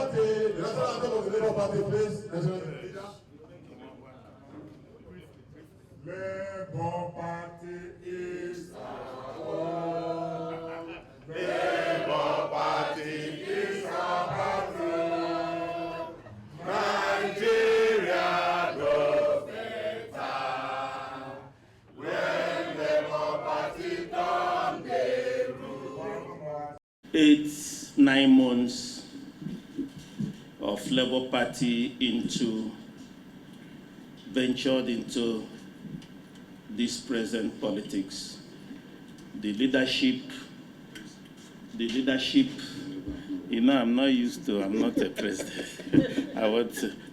Party, the national anthem of the Labour Party, please. National leader. Labour Party is our own. Labour Party is our own. Nigeria goes better when Labour Party come dey rule. 9 months of Labour Party ventured into this present politics. The leadership, you know, I'm not a president.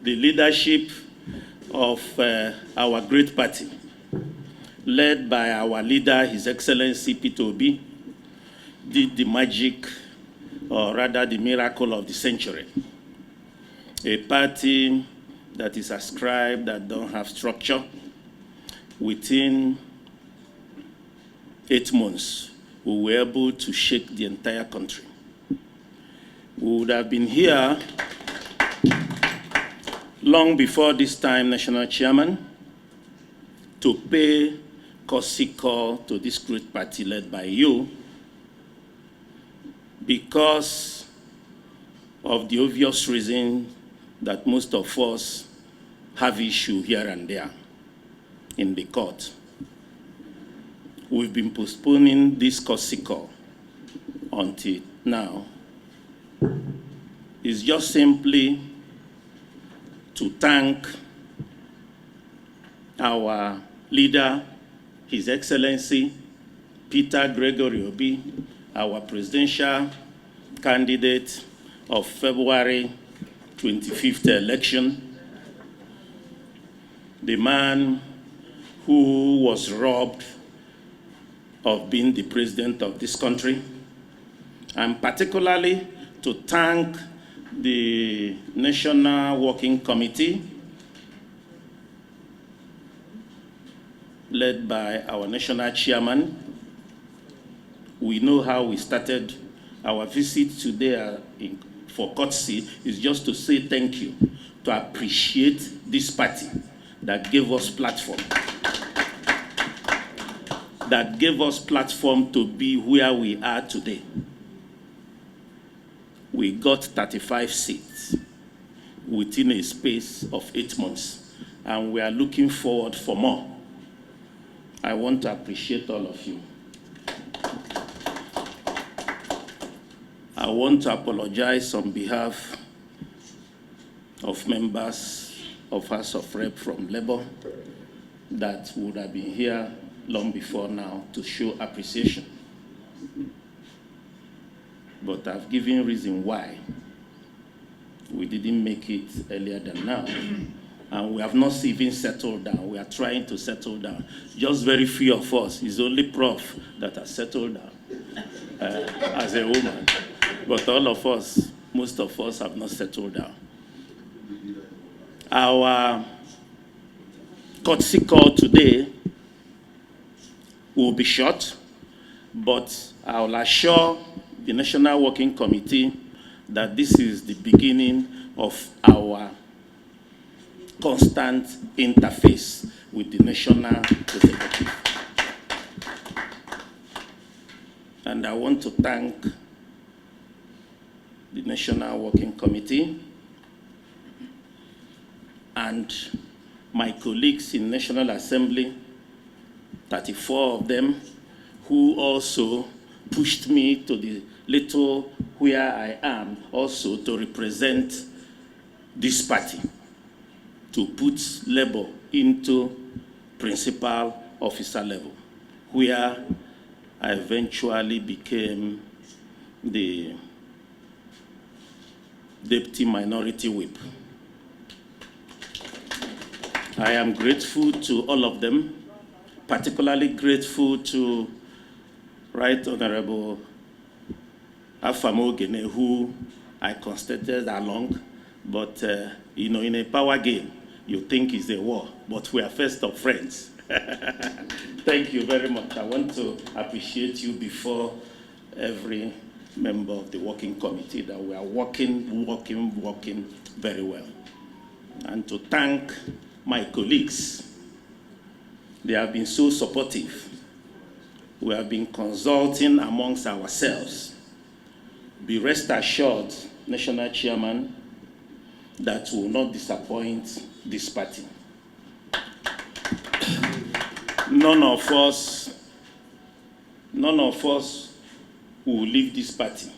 The leadership of our great party, led by our leader, His Excellency Peter Obi, did the magic, or rather the miracle of the century. A party that is ascribed, that don't have structure. Within 8 months, we were able to shake the entire country. We would have been here long before this time, National Chairman, to pay courtesy call to this great party led by you, because of the obvious reason that most of us have issue here and there in the court. We've been postponing this courtesy call until now. It's just simply to thank our leader, His Excellency Peter Gregory Obi, our presidential candidate of February 25th election, the man who was robbed of being the president of this country, and particularly to thank the National Working Committee, led by our national chairman. We know how we started. Our visit today for courtesy is just to say thank you, to appreciate this party that gave us platform, to be where we are today. We got 35 seats within a space of 8 months, and we are looking forward for more. I want to appreciate all of you. I want to apologize on behalf of members of House of Rep from Labour that would have been here long before now to show appreciation. But I've given reason why we didn't make it earlier than now. And we have not even settled down. We are trying to settle down. Just very few of us. It's only Prof that has settled down as a woman. But all of us, most of us have not settled down. Our courtesy call today will be short, but I will assure the National Working Committee that this is the beginning of our constant interface with the national executive. And I want to thank the National Working Committee and my colleagues in National Assembly, 34 of them, who also pushed me to the little where I am, also to represent this party, to put Labour into principal officer level, where I eventually became the Deputy Minority Whip. I am grateful to all of them, particularly grateful to Right Honorable Afamogene, who I constituted along, but you know, in a power game, you think it's a war, but we are first of friends. Thank you very much. I want to appreciate you before every member of the working committee, that we are working very well. And to thank my colleagues. They have been so supportive. We have been consulting amongst ourselves. Be rest assured, National Chairman, that will not disappoint this party. None of us will leave this party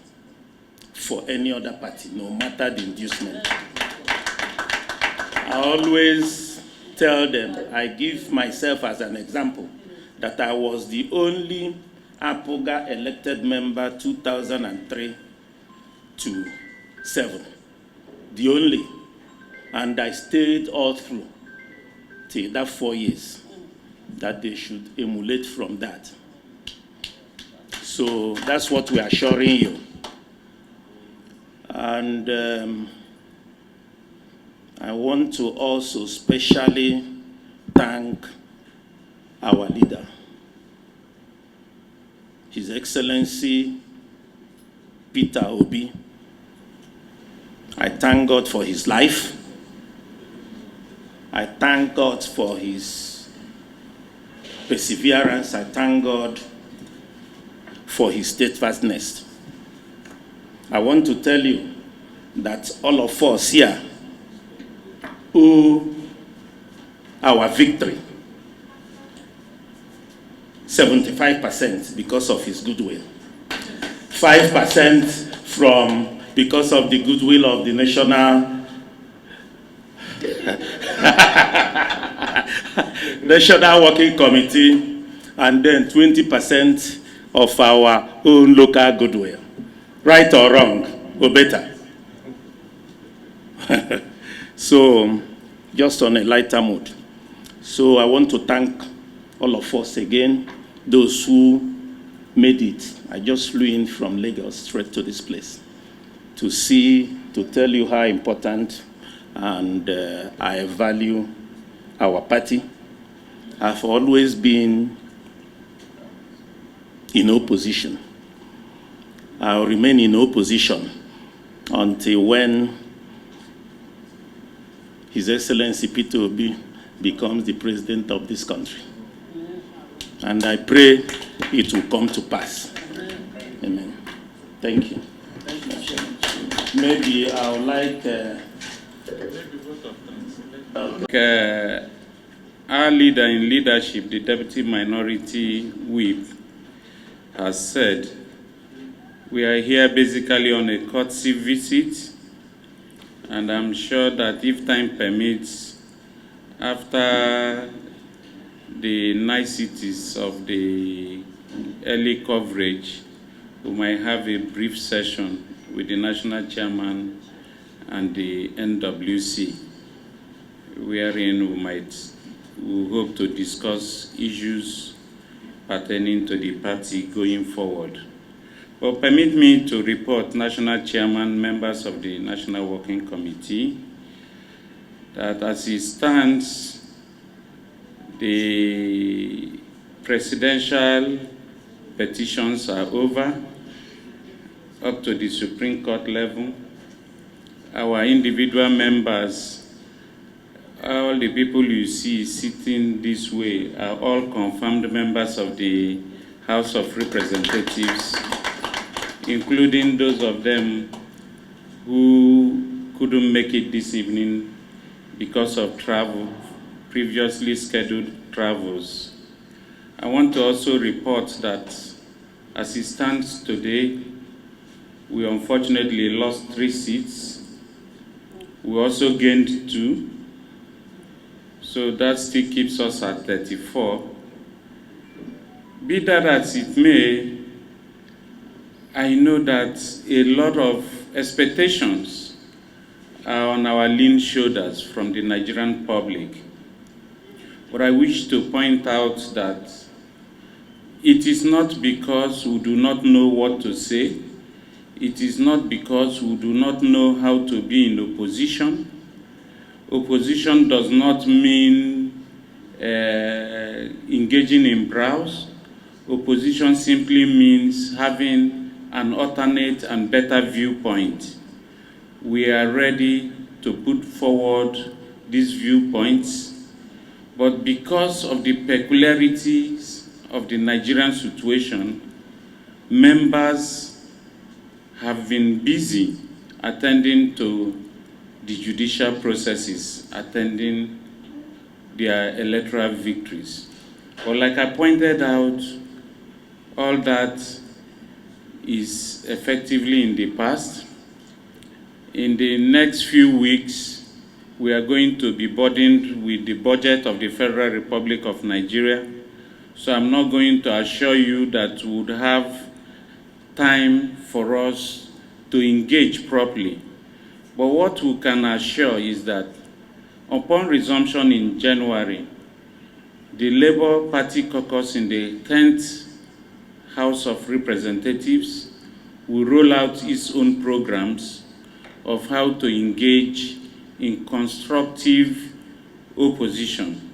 for any other party, no matter the inducement. I always tell them, I give myself as an example, that I was the only Abuja elected member 2003 to 7. The only. And I stayed all through till that 4 years, that they should emulate from that. So that's what we are assuring you. And I want to also specially thank our leader, His Excellency Peter Obi. I thank God for his life. I thank God for his perseverance. I thank God for his steadfastness. I want to tell you that all of us here owe our victory 75% because of his goodwill, 5% because of the goodwill of the National Working Committee, and then 20% of our own local goodwill. Right or wrong, or better? So, just on a lighter mood. So I want to thank all of us again, those who made it. I just flew in from Lagos straight to this place to tell you how important and I value our party. I've always been in opposition. I'll remain in opposition until when His Excellency Peter Obi becomes the president of this country. And I pray it will come to pass. Amen. Thank you. Maybe I would like... our leader in leadership, the Deputy Minority Whip, has said, we are here basically on a courtesy visit, and I'm sure that if time permits, after the niceties of the early coverage, we might have a brief session with the National Chairman and the NWC, wherein we hope to discuss issues pertaining to the party going forward. But permit me to report, National Chairman, members of the National Working Committee, that as it stands, the presidential petitions are over, up to the Supreme Court level. Our individual members, all the people you see sitting this way, are all confirmed members of the House of Representatives, including those of them who couldn't make it this evening because of travel, previously scheduled travels. I want to also report that as it stands today, we unfortunately lost 3 seats. We also gained 2. So that still keeps us at 34. Be that as it may, I know that a lot of expectations are on our lean shoulders from the Nigerian public. But I wish to point out that it is not because we do not know what to say. It is not because we do not know how to be in opposition. Opposition does not mean engaging in browse. Opposition simply means having an alternate and better viewpoint. We are ready to put forward these viewpoints, but because of the peculiarities of the Nigerian situation, members have been busy attending to the judicial processes, attending their electoral victories. But like I pointed out, all that is effectively in the past. In the next few weeks, we are going to be burdened with the budget of the Federal Republic of Nigeria. So I'm not going to assure you that we would have time for us to engage properly. But what we can assure is that upon resumption in January, the Labour Party caucus in the 10th House of Representatives will roll out its own programs of how to engage in constructive opposition.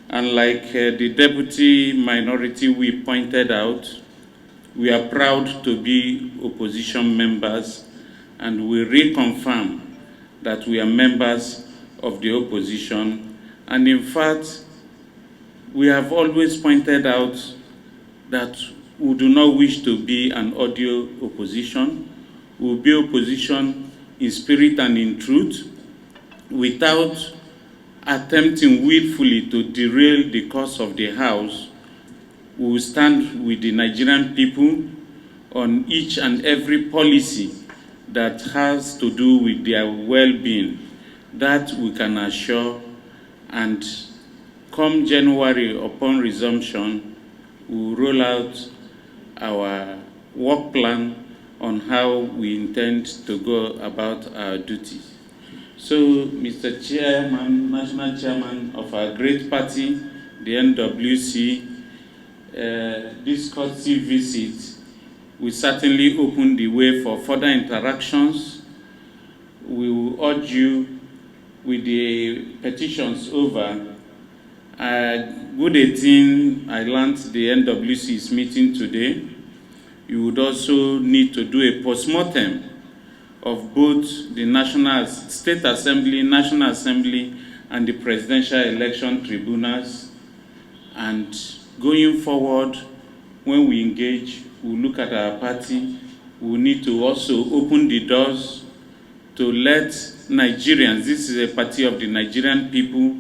And like the Deputy Minority Whip pointed out, we are proud to be opposition members, and we reconfirm that we are members of the opposition. And in fact, we have always pointed out that we do not wish to be an audio opposition. We will be opposition in spirit and in truth, without attempting willfully to derail the course of the House. We will stand with the Nigerian people on each and every policy that has to do with their well-being. That we can assure, and come January, upon resumption, we will roll out our work plan on how we intend to go about our duties. So, Mr. Chairman, National Chairman of our great party, the NWC, this courtesy visit will certainly open the way for further interactions. We will urge you, with the petitions over, good 18, I learned the NWC is meeting today. You would also need to do a postmortem of both the National State Assembly, National Assembly, and the Presidential Election Tribunals. And going forward, when we engage, we'll look at our party. We'll need to also open the doors to let Nigerians, this is a party of the Nigerian people,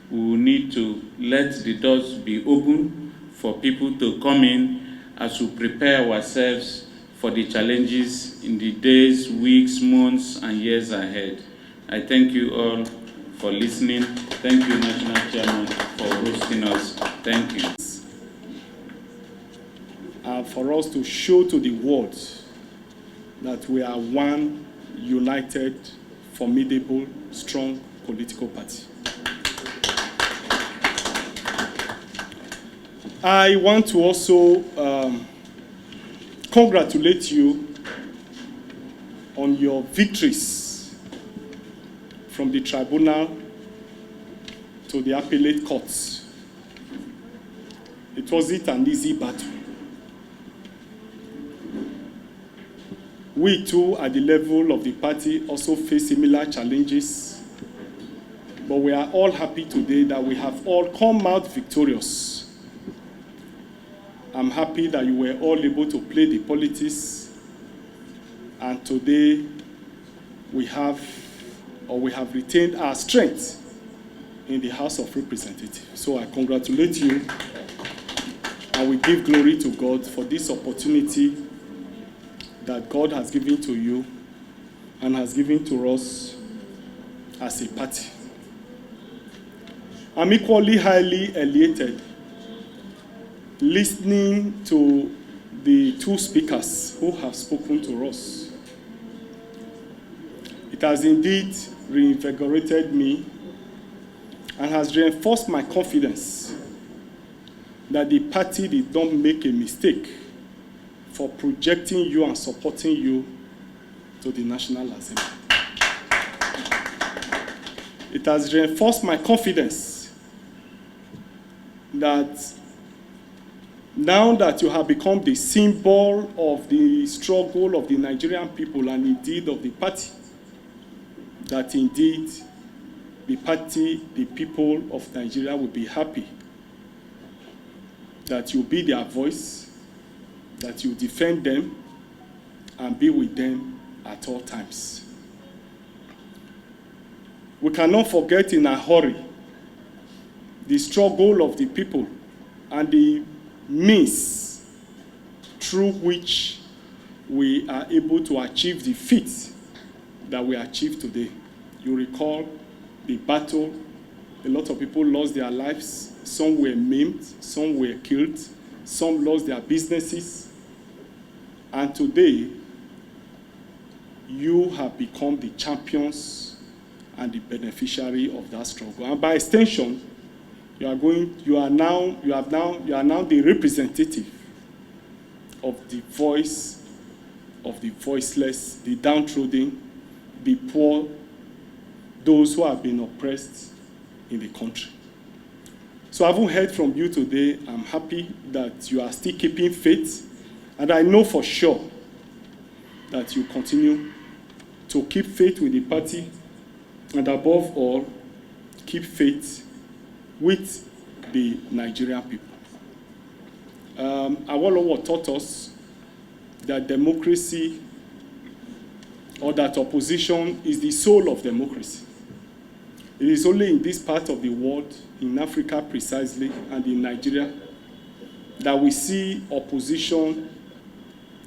we will need to let the doors be open for people to come in as we prepare ourselves for the challenges in the days, weeks, months, and years ahead. I thank you all for listening. Thank you, National Chairman, for hosting us. Thank you. For us to show to the world that we are one united, formidable, strong political party. I want to also congratulate you on your victories from the tribunal to the appellate courts. It wasn't an easy battle. We too, at the level of the party, also face similar challenges, but we are all happy today that we have all come out victorious. I'm happy that you were all able to play the politics, and today we have retained our strength in the House of Representatives. So I congratulate you, and we give glory to God for this opportunity that God has given to you and has given to us as a party. I'm equally highly elated listening to the two speakers who have spoken to us. It has indeed reinvigorated me and has reinforced my confidence that the party did not make a mistake for projecting you and supporting you to the National Assembly. It has reinforced my confidence that Now that you have become the symbol of the struggle of the Nigerian people and indeed of the party, that indeed the party, the people of Nigeria will be happy that you be their voice, that you defend them and be with them at all times. We cannot forget in a hurry the struggle of the people and the means through which we are able to achieve the feat that we achieved today. You recall the battle. A lot of people lost their lives. Some were maimed, some were killed, some lost their businesses. And today, you have become the champions and the beneficiary of that struggle. And by extension, you are now the representative of the voice of the voiceless, the downtrodden, the poor, those who have been oppressed in the country. So I haven't heard from you today. I'm happy that you are still keeping faith, and I know for sure that you continue to keep faith with the party, and above all, keep faith with the Nigerian people. Awolowo taught us that democracy, or that opposition, is the soul of democracy. It is only in this part of the world, in Africa precisely, and in Nigeria, that we see opposition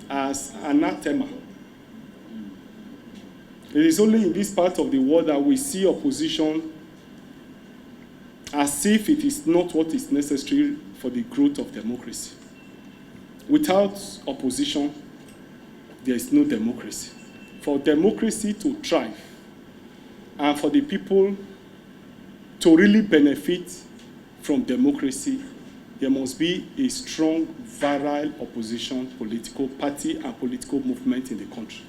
as anathema. It is only in this part of the world that we see opposition as if it is not what is necessary for the growth of democracy. Without opposition, there is no democracy. For democracy to thrive and for the people to really benefit from democracy, there must be a strong, virile opposition political party and political movement in the country.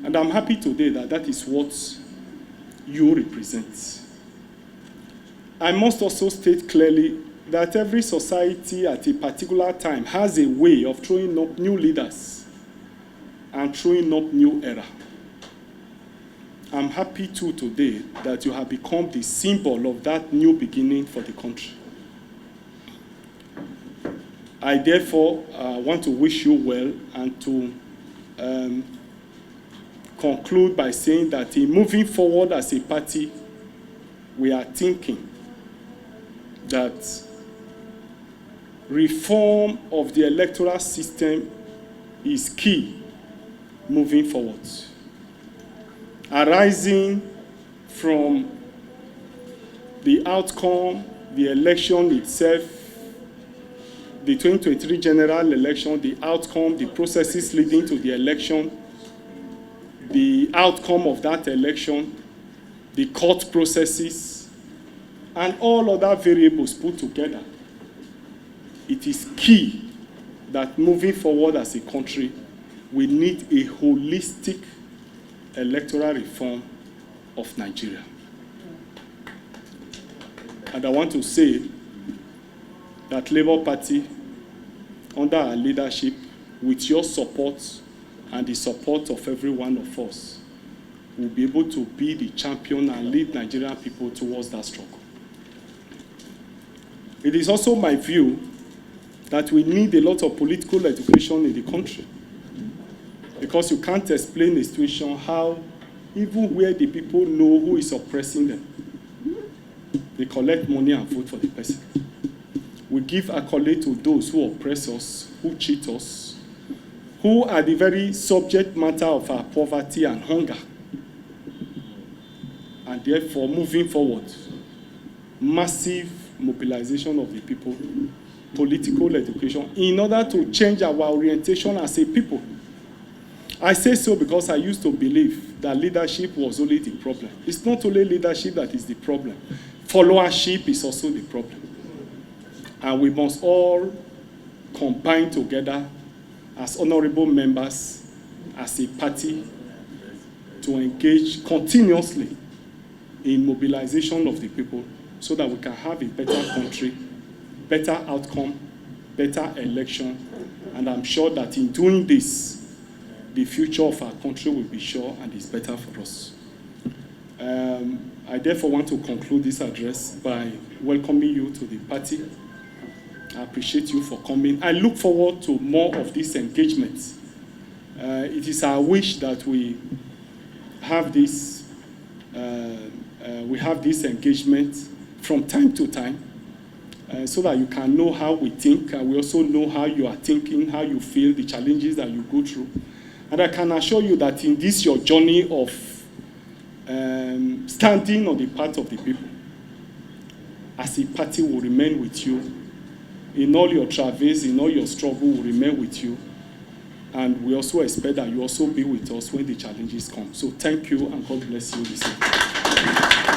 And I'm happy today that that is what you represent. I must also state clearly that every society at a particular time has a way of throwing up new leaders and throwing up new era. I'm happy too today that you have become the symbol of that new beginning for the country. I therefore want to wish you well and to conclude by saying that in moving forward as a party, we are thinking that reform of the electoral system is key moving forward. Arising from the outcome, the election itself, the 2023 general election, the outcome, the processes leading to the election, the outcome of that election, the court processes, and all other variables put together, it is key that moving forward as a country, we need a holistic electoral reform of Nigeria. And I want to say that Labour Party, under our leadership, with your support and the support of every one of us, will be able to be the champion and lead Nigerian people towards that struggle. It is also my view that we need a lot of political education in the country, because you can't explain a situation how, even where the people know who is oppressing them, they collect money and vote for the person. We give accolade to those who oppress us, who cheat us, who are the very subject matter of our poverty and hunger. And therefore, moving forward, massive mobilization of the people, political education, in order to change our orientation as a people. I say so because I used to believe that leadership was only the problem. It's not only leadership that is the problem. Followership is also the problem. And we must all combine together as honorable members, as a party, to engage continuously in mobilization of the people so that we can have a better country, better outcome, better election. And I'm sure that in doing this, the future of our country will be sure and is better for us. I therefore want to conclude this address by welcoming you to the party. I appreciate you for coming. I look forward to more of this engagement. It is our wish that we have this engagement from time to time, so that you can know how we think, and we also know how you are thinking, how you feel, the challenges that you go through. And I can assure you that in this your journey of standing on the part of the people, as a party will remain with you. In all your travels, in all your struggle, will remain with you. And we also expect that you also be with us when the challenges come. So thank you, and God bless you this evening.